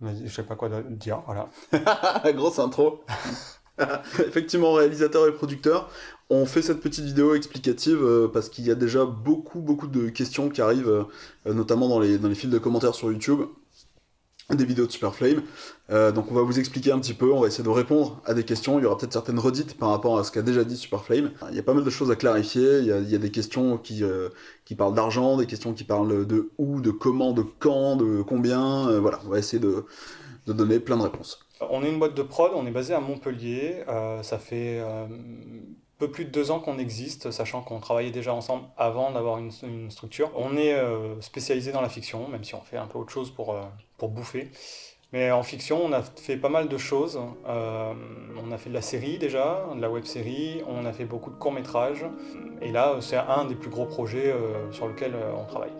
Je sais pas quoi dire, voilà. Grosse intro. Effectivement, réalisateur et producteur, on fait cette petite vidéo explicative parce qu'il y a déjà beaucoup de questions qui arrivent, notamment dans les fils de commentaires sur YouTube, des vidéos de Superflame. Donc on va vous expliquer un petit peu, on va essayer de répondre à des questions. Il y aura peut-être certaines redites par rapport à ce qu'a déjà dit Superflame. Il y a pas mal de choses à clarifier. Il y a des questions qui parlent d'argent, des questions qui parlent de où, de comment, de quand, de combien. Voilà, on va essayer de donner plein de réponses. On est une boîte de prod, on est basé à Montpellier. Ça fait peu plus de 2 ans qu'on existe, sachant qu'on travaillait déjà ensemble avant d'avoir une structure. On est spécialisé dans la fiction, même si on fait un peu autre chose pour bouffer. Mais en fiction, on a fait pas mal de choses. On a fait de la série déjà, de la web série, on a fait beaucoup de courts-métrages. Et là, c'est un des plus gros projets sur lequel on travaille.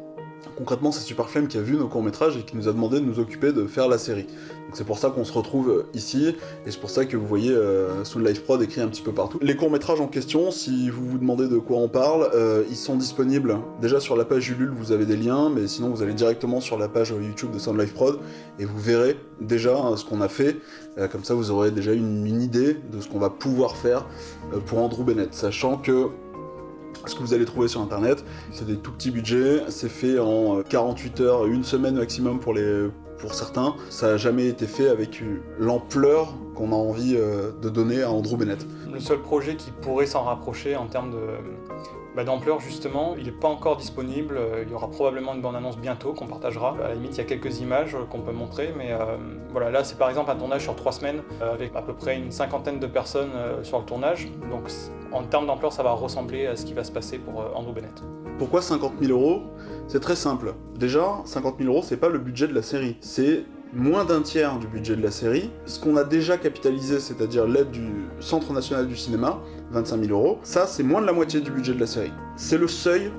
Concrètement, c'est Superflame qui a vu nos courts-métrages et qui nous a demandé de nous occuper de faire la série. Donc c'est pour ça qu'on se retrouve ici, et c'est pour ça que vous voyez Sound Life Prod écrit un petit peu partout. Les courts-métrages en question, si vous vous demandez de quoi on parle, ils sont disponibles déjà sur la page Ulule, vous avez des liens, mais sinon vous allez directement sur la page YouTube de Sound Life Prod, et vous verrez déjà ce qu'on a fait. Comme ça, vous aurez déjà une idée de ce qu'on va pouvoir faire pour Andrew Bennett, sachant que ce que vous allez trouver sur internet, c'est des tout petits budgets, c'est fait en 48 heures, une semaine maximum pour certains. Ça n'a jamais été fait avec l'ampleur qu'on a envie de donner à Andrew Bennett. Le seul projet qui pourrait s'en rapprocher en termes d'ampleur, justement, il n'est pas encore disponible. Il y aura probablement une bande-annonce bientôt qu'on partagera. À la limite, il y a quelques images qu'on peut montrer, mais voilà, là c'est par exemple un tournage sur 3 semaines avec à peu près une cinquantaine de personnes sur le tournage. Donc en termes d'ampleur, ça va ressembler à ce qui va se passer pour Andrew Bennett. Pourquoi 50 000 euros? C'est très simple. Déjà, 50 000 euros, c'est pas le budget de la série. C'est moins d'un tiers du budget de la série. Ce qu'on a déjà capitalisé, c'est-à-dire l'aide du Centre National du Cinéma, 25 000 euros, ça, c'est moins de la moitié du budget de la série. C'est le seuil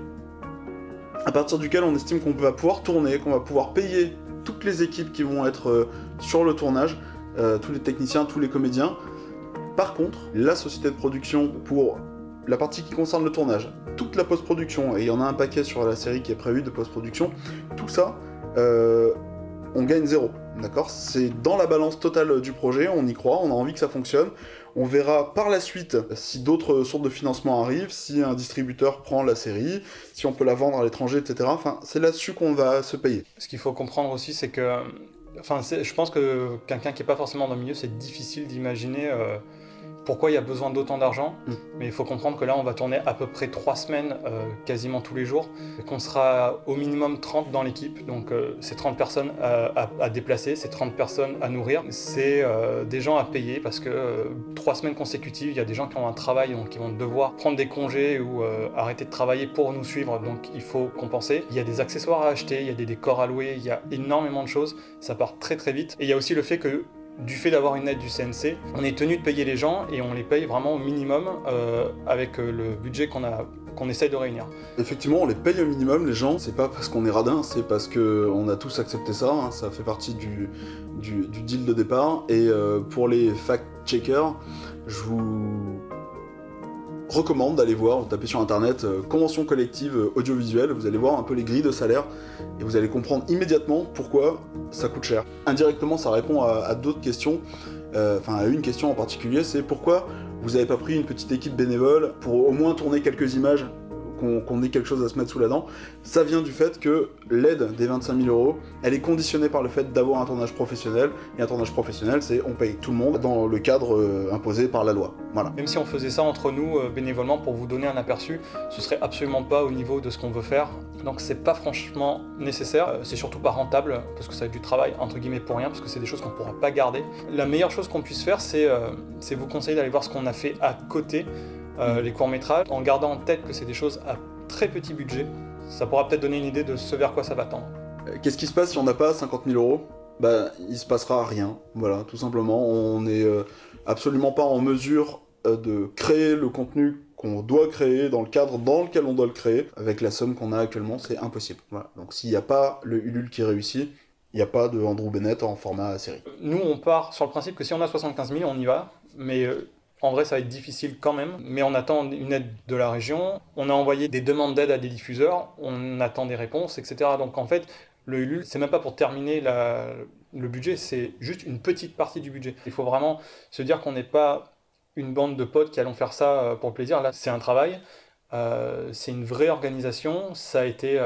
à partir duquel on estime qu'on va pouvoir tourner, qu'on va pouvoir payer toutes les équipes qui vont être sur le tournage, tous les techniciens, tous les comédiens. Par contre, la société de production, pour la partie qui concerne le tournage, toute la post-production, et il y en a un paquet sur la série qui est prévu de post-production, tout ça, on gagne zéro, d'accord? C'est dans la balance totale du projet, on y croit, on a envie que ça fonctionne. On verra par la suite si d'autres sources de financement arrivent, si un distributeur prend la série, si on peut la vendre à l'étranger, etc. Enfin, c'est là-dessus qu'on va se payer. Ce qu'il faut comprendre aussi, c'est que... je pense que quelqu'un qui n'est pas forcément dans le milieu, c'est difficile d'imaginer pourquoi il y a besoin d'autant d'argent. Mais il faut comprendre que là, on va tourner à peu près 3 semaines, quasiment tous les jours, et qu'on sera au minimum 30 dans l'équipe. Donc c'est 30 personnes à déplacer, c'est 30 personnes à nourrir. C'est des gens à payer parce que 3 semaines consécutives, il y a des gens qui ont un travail, donc qui vont devoir prendre des congés ou arrêter de travailler pour nous suivre. Donc il faut compenser. Il y a des accessoires à acheter, il y a des décors à louer, il y a énormément de choses. Ça part très très vite. Et il y a aussi le fait que du fait d'avoir une aide du CNC, on est tenu de payer les gens et on les paye vraiment au minimum avec le budget qu'on essaye de réunir. Effectivement, on les paye au minimum, les gens, c'est pas parce qu'on est radin, c'est parce qu'on a tous accepté ça, hein, ça fait partie du deal de départ. Et pour les fact-checkers, je vous recommande d'aller voir, vous tapez sur internet convention collective audiovisuelle, vous allez voir un peu les grilles de salaire et vous allez comprendre immédiatement pourquoi ça coûte cher. Indirectement, ça répond à d'autres questions, à une question en particulier, c'est pourquoi vous n'avez pas pris une petite équipe bénévole pour au moins tourner quelques images, qu'on ait quelque chose à se mettre sous la dent. Ça vient du fait que l'aide des 25 000 euros, elle est conditionnée par le fait d'avoir un tournage professionnel, et un tournage professionnel, c'est on paye tout le monde dans le cadre imposé par la loi. Voilà. Même si on faisait ça entre nous bénévolement pour vous donner un aperçu, ce serait absolument pas au niveau de ce qu'on veut faire. Donc c'est pas franchement nécessaire, c'est surtout pas rentable, parce que ça va être du travail entre guillemets pour rien, parce que c'est des choses qu'on pourra pas garder. La meilleure chose qu'on puisse faire, c'est vous conseiller d'aller voir ce qu'on a fait à côté, les courts-métrages, en gardant en tête que c'est des choses à très petit budget. Ça pourra peut-être donner une idée de ce vers quoi ça va tendre. Qu'est-ce qui se passe si on n'a pas 50 000 euros? Il se passera rien, voilà, tout simplement. On n'est absolument pas en mesure de créer le contenu qu'on doit créer dans le cadre dans lequel on doit le créer. Avec la somme qu'on a actuellement, c'est impossible. Voilà. Donc s'il n'y a pas le Ulule qui réussit, il n'y a pas de Andrew Bennett en format série. Nous, on part sur le principe que si on a 75 000, on y va, mais en vrai, ça va être difficile quand même, mais on attend une aide de la région, on a envoyé des demandes d'aide à des diffuseurs, on attend des réponses, etc. Donc en fait, le Ulule, c'est même pas pour terminer Le budget, c'est juste une petite partie du budget. Il faut vraiment se dire qu'on n'est pas une bande de potes qui allons faire ça pour le plaisir. Là, c'est un travail, c'est une vraie organisation. Ça a été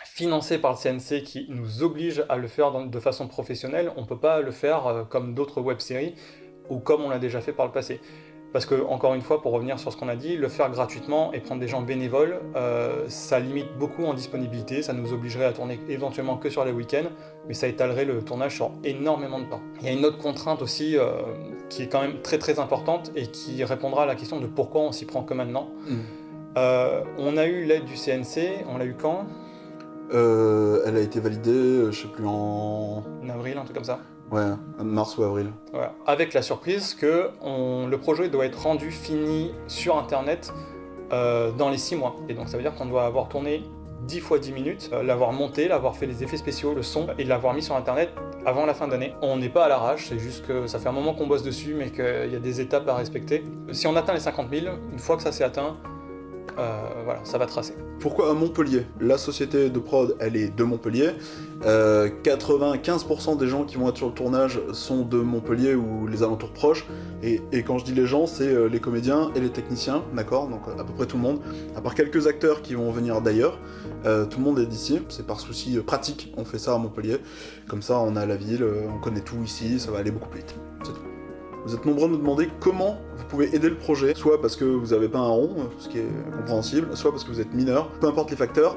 financé par le CNC qui nous oblige à le faire de façon professionnelle. On ne peut pas le faire comme d'autres web-séries ou comme on l'a déjà fait par le passé. Parce que, encore une fois, pour revenir sur ce qu'on a dit, le faire gratuitement et prendre des gens bénévoles, ça limite beaucoup en disponibilité, ça nous obligerait à tourner éventuellement que sur les week-ends, mais ça étalerait le tournage sur énormément de temps. Il y a une autre contrainte aussi qui est quand même très très importante et qui répondra à la question de pourquoi on s'y prend que maintenant. On a eu l'aide du CNC, on l'a eu quand ? Elle a été validée, je sais plus, en avril, un truc comme ça. Ouais, mars ou avril. Voilà. Avec la surprise que le projet doit être rendu fini sur Internet dans les 6 mois. Et donc ça veut dire qu'on doit avoir tourné 10 fois 10 minutes, l'avoir monté, l'avoir fait les effets spéciaux, le son, et l'avoir mis sur Internet avant la fin d'année. On n'est pas à l'arrache, c'est juste que ça fait un moment qu'on bosse dessus, mais qu'il y a des étapes à respecter. Si on atteint les 50 000, une fois que ça s'est atteint, voilà, ça va tracer. Pourquoi à Montpellier ? La société de prod, elle est de Montpellier. 95% des gens qui vont être sur le tournage sont de Montpellier ou les alentours proches. Et quand je dis les gens, c'est les comédiens et les techniciens, d'accord ? Donc à peu près tout le monde. À part quelques acteurs qui vont venir d'ailleurs, tout le monde est d'ici. C'est par souci pratique, on fait ça à Montpellier. Comme ça, on a la ville, on connaît tout ici, ça va aller beaucoup plus vite. C'est tout. Vous êtes nombreux à nous demander comment vous pouvez aider le projet, soit parce que vous n'avez pas un rond, ce qui est compréhensible, soit parce que vous êtes mineur, peu importe les facteurs,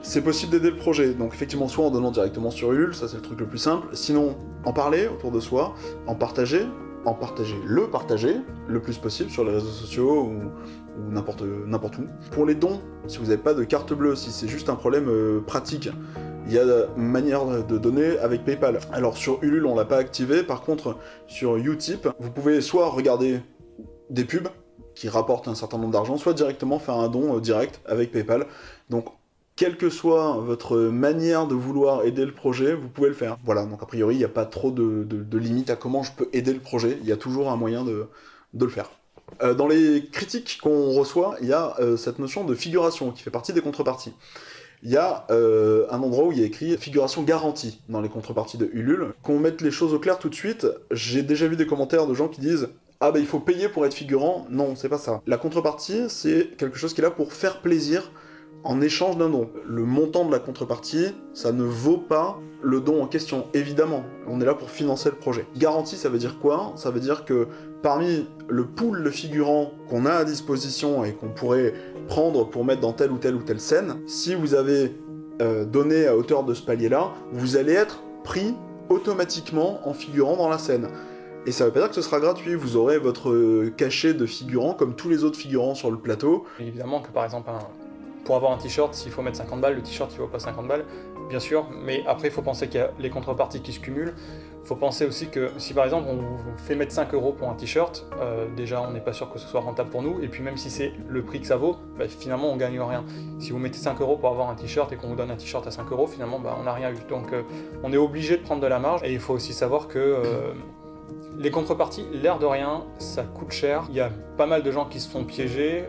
c'est possible d'aider le projet. Donc effectivement, soit en donnant directement sur Ulule, ça c'est le truc le plus simple, sinon en parler autour de soi, en partager le plus possible sur les réseaux sociaux ou n'importe où. Pour les dons, si vous n'avez pas de carte bleue, si c'est juste un problème pratique, il y a une manière de donner avec PayPal. Alors sur Ulule, on l'a pas activé, par contre sur Utip, vous pouvez soit regarder des pubs qui rapportent un certain nombre d'argent, soit directement faire un don direct avec PayPal. Donc quelle que soit votre manière de vouloir aider le projet, vous pouvez le faire. Voilà, donc a priori, il n'y a pas trop de limites à comment je peux aider le projet, il y a toujours un moyen de le faire. Dans les critiques qu'on reçoit, il y a cette notion de figuration qui fait partie des contreparties. Il y a un endroit où il y a écrit « figuration garantie » dans les contreparties de Ulule. Qu'on mette les choses au clair tout de suite, j'ai déjà vu des commentaires de gens qui disent « Ah bah il faut payer pour être figurant ». Non, c'est pas ça. La contrepartie, c'est quelque chose qui est là pour faire plaisir en échange d'un don. Le montant de la contrepartie, ça ne vaut pas le don en question, évidemment. On est là pour financer le projet. Garantie, ça veut dire quoi ? Ça veut dire que parmi le pool de figurants qu'on a à disposition et qu'on pourrait prendre pour mettre dans telle ou telle scène, si vous avez donné à hauteur de ce palier-là, vous allez être pris automatiquement en figurant dans la scène. Et ça veut pas dire que ce sera gratuit, vous aurez votre cachet de figurant comme tous les autres figurants sur le plateau. Et évidemment que par exemple, pour avoir un t-shirt, s'il faut mettre 50 balles, le t-shirt il vaut pas 50 balles, bien sûr, mais après il faut penser qu'il y a les contreparties qui se cumulent. Il faut penser aussi que si par exemple on vous fait mettre 5 € pour un t-shirt, déjà on n'est pas sûr que ce soit rentable pour nous, et puis même si c'est le prix que ça vaut, bah, finalement on gagne rien. Si vous mettez 5 € pour avoir un t-shirt et qu'on vous donne un t-shirt à 5 €, finalement bah, on n'a rien eu. Donc on est obligé de prendre de la marge, et il faut aussi savoir que les contreparties, l'air de rien, ça coûte cher. Il y a pas mal de gens qui se font piéger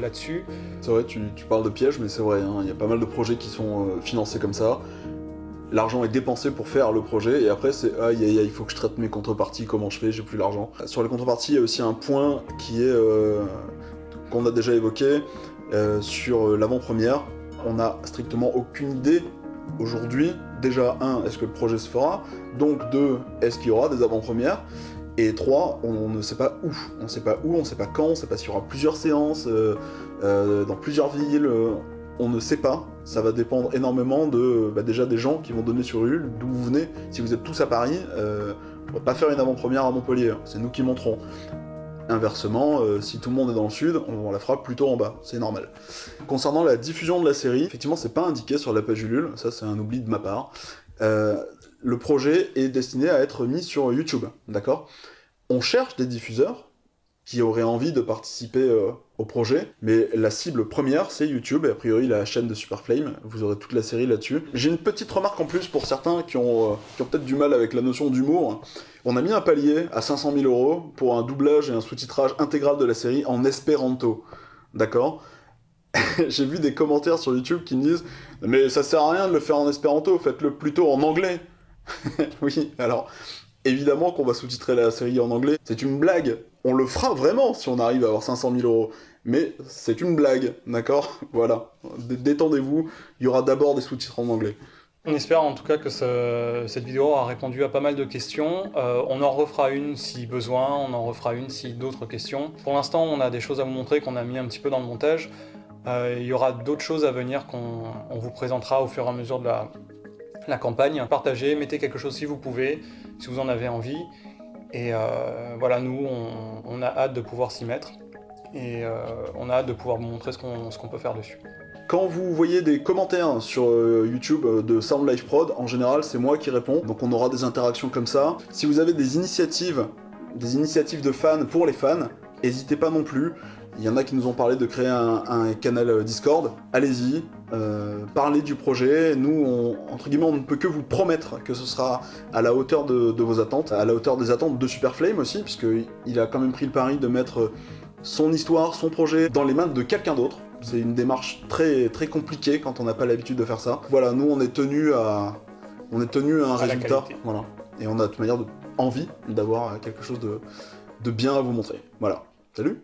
là-dessus. C'est vrai, tu parles de piège, mais c'est vrai, hein, il y a pas mal de projets qui sont financés comme ça. L'argent est dépensé pour faire le projet, et après c'est aïe aïe aïe, il faut que je traite mes contreparties, comment je fais, j'ai plus l'argent. Sur les contreparties, il y a aussi un point qui est qu'on a déjà évoqué sur l'avant-première. On n'a strictement aucune idée aujourd'hui. Déjà, 1, est-ce que le projet se fera ? Donc 2, est-ce qu'il y aura des avant-premières ? Et 3, on ne sait pas où. On ne sait pas où, on ne sait pas quand, on ne sait pas s'il y aura plusieurs séances, dans plusieurs villes, on ne sait pas. Ça va dépendre énormément de, déjà des gens qui vont donner sur Ulule, d'où vous venez. Si vous êtes tous à Paris, on va pas faire une avant-première à Montpellier, c'est nous qui monterons. Inversement, si tout le monde est dans le sud, on la fera plutôt en bas, c'est normal. Concernant la diffusion de la série, effectivement c'est pas indiqué sur la page Ulule, ça c'est un oubli de ma part. Le projet est destiné à être mis sur YouTube, d'accord ? On cherche des diffuseurs qui auraient envie de participer au projet, mais la cible première c'est YouTube, et a priori la chaîne de Superflame, vous aurez toute la série là-dessus. J'ai une petite remarque en plus pour certains qui ont peut-être du mal avec la notion d'humour. On a mis un palier à 500 000 € pour un doublage et un sous-titrage intégral de la série en espéranto, d'accord ? J'ai vu des commentaires sur YouTube qui me disent « Mais ça sert à rien de le faire en espéranto, faites-le plutôt en anglais !» Oui, alors, évidemment qu'on va sous-titrer la série en anglais. C'est une blague. On le fera vraiment si on arrive à avoir 500 000 euros. Mais c'est une blague, d'accord? Voilà. Détendez-vous, il y aura d'abord des sous-titres en anglais. On espère en tout cas que cette vidéo a répondu à pas mal de questions. On en refera une si besoin, on en refera une si d'autres questions. Pour l'instant, on a des choses à vous montrer qu'on a mis un petit peu dans le montage. Il y aura d'autres choses à venir qu'on vous présentera au fur et à mesure de la campagne. Partagez, mettez quelque chose si vous pouvez, si vous en avez envie. Et voilà, nous, on a hâte de pouvoir s'y mettre. Et on a hâte de pouvoir vous montrer ce qu'on peut faire dessus. Quand vous voyez des commentaires sur YouTube de Sound Life Prod, en général, c'est moi qui réponds. Donc on aura des interactions comme ça. Si vous avez des initiatives de fans pour les fans, n'hésitez pas non plus. Il y en a qui nous ont parlé de créer un canal Discord. Allez-y, parlez du projet. Nous, entre guillemets, on ne peut que vous promettre que ce sera à la hauteur de vos attentes, à la hauteur des attentes de Superflame aussi, puisqu'il a quand même pris le pari de mettre son histoire, son projet dans les mains de quelqu'un d'autre. C'est une démarche très, très compliquée quand on n'a pas l'habitude de faire ça. Voilà, nous on est tenu à un résultat. Voilà. Et on a de toute manière envie d'avoir quelque chose de bien à vous montrer. Voilà. Salut!